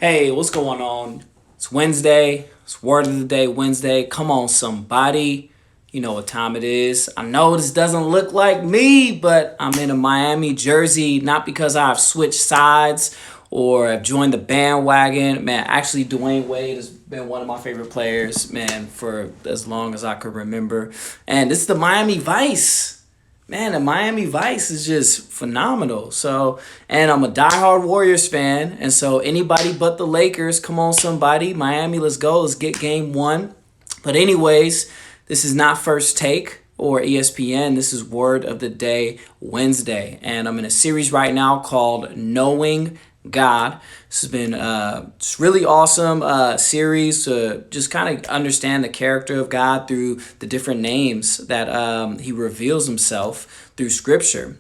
Hey, what's going on? It's Wednesday. It's Word of the Day Wednesday. Come on, somebody. You know what time it is. I know this doesn't look like me, but I'm in a Miami jersey, not because I've switched sides or have joined the bandwagon. Man, actually, Dwayne Wade has been one of my favorite players, man, for as long as I could remember. And this is the Miami Vice. Man, the Miami Vice is just phenomenal. So, and I'm a diehard Warriors fan. And so, anybody but the Lakers, come on, somebody. Miami, let's go. Let's get game one. But, anyways, this is not First Take or ESPN. This is Word of the Day Wednesday. And I'm in a series right now called Knowing God. This has been it's really awesome series to just kind of understand the character of God through the different names that he reveals himself through Scripture.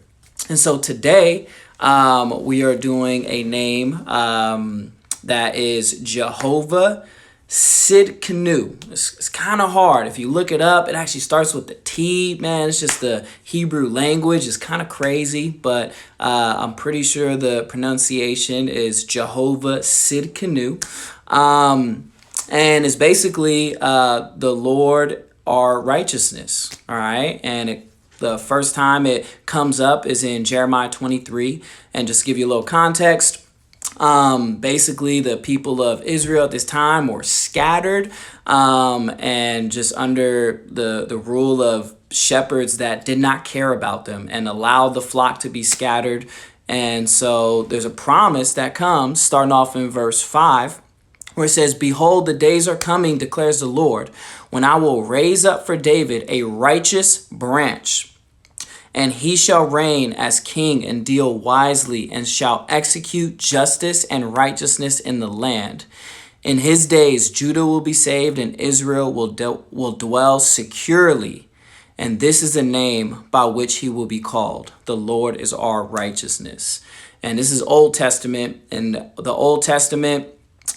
And so today we are doing a name that is Jehovah Sidkenu. It's kind of hard. If you look it up, it actually starts with the T, man. It's just the Hebrew language. It's kind of crazy, but I'm pretty sure the pronunciation is Jehovah Sidkenu. And it's basically the Lord our righteousness. All right. And the first time it comes up is in Jeremiah 23. And just to give you a little context, basically the people of Israel at this time were scattered and just under the rule of shepherds that did not care about them and allowed the flock to be scattered. And so there's a promise that comes starting off in verse 5 where it says, "Behold, the days are coming, declares the Lord, when I will raise up for David a righteous branch. And he shall reign as king and deal wisely and shall execute justice and righteousness in the land. In his days, Judah will be saved and Israel will dwell securely. And this is the name by which he will be called. The Lord is our righteousness." And this is Old Testament. And the Old Testament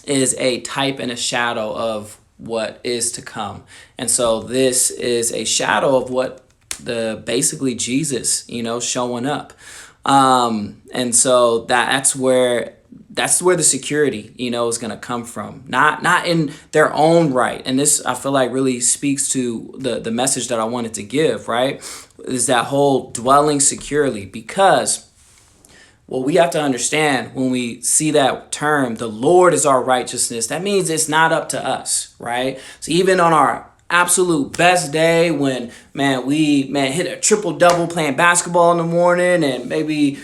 is a type and a shadow of what is to come. And so this is a shadow of what basically Jesus, showing up. And so that's where the security, is going to come from, not in their own right. And this, I feel like, really speaks to the message that I wanted to give, right? Is that whole dwelling securely, because what we have to understand when we see that term, the Lord is our righteousness, that means it's not up to us, right? So even on our absolute best day when we hit a triple double playing basketball in the morning and maybe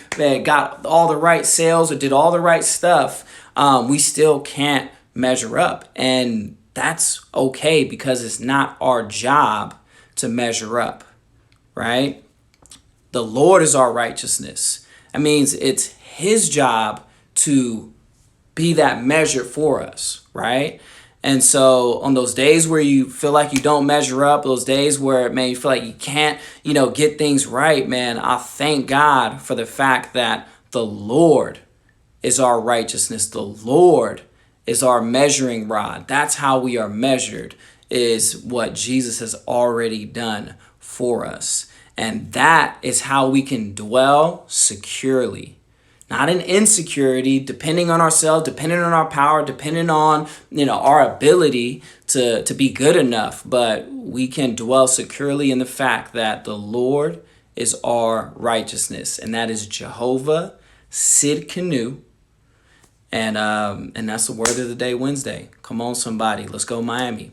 got all the right sales or did all the right stuff, we still can't measure up. And that's okay, because it's not our job to measure up, right? The Lord is our righteousness. That means it's his job to be that measure for us, right? And so on those days where you feel like you don't measure up, those days where, you feel like you can't, get things right, man, I thank God for the fact that the Lord is our righteousness. The Lord is our measuring rod. That's how we are measured, is what Jesus has already done for us. And that is how we can dwell securely. Not in insecurity, depending on ourselves, depending on our power, depending on, our ability to be good enough. But we can dwell securely in the fact that the Lord is our righteousness. And that is Jehovah Sidkenu. And that's the Word of the Day Wednesday. Come on, somebody. Let's go, Miami.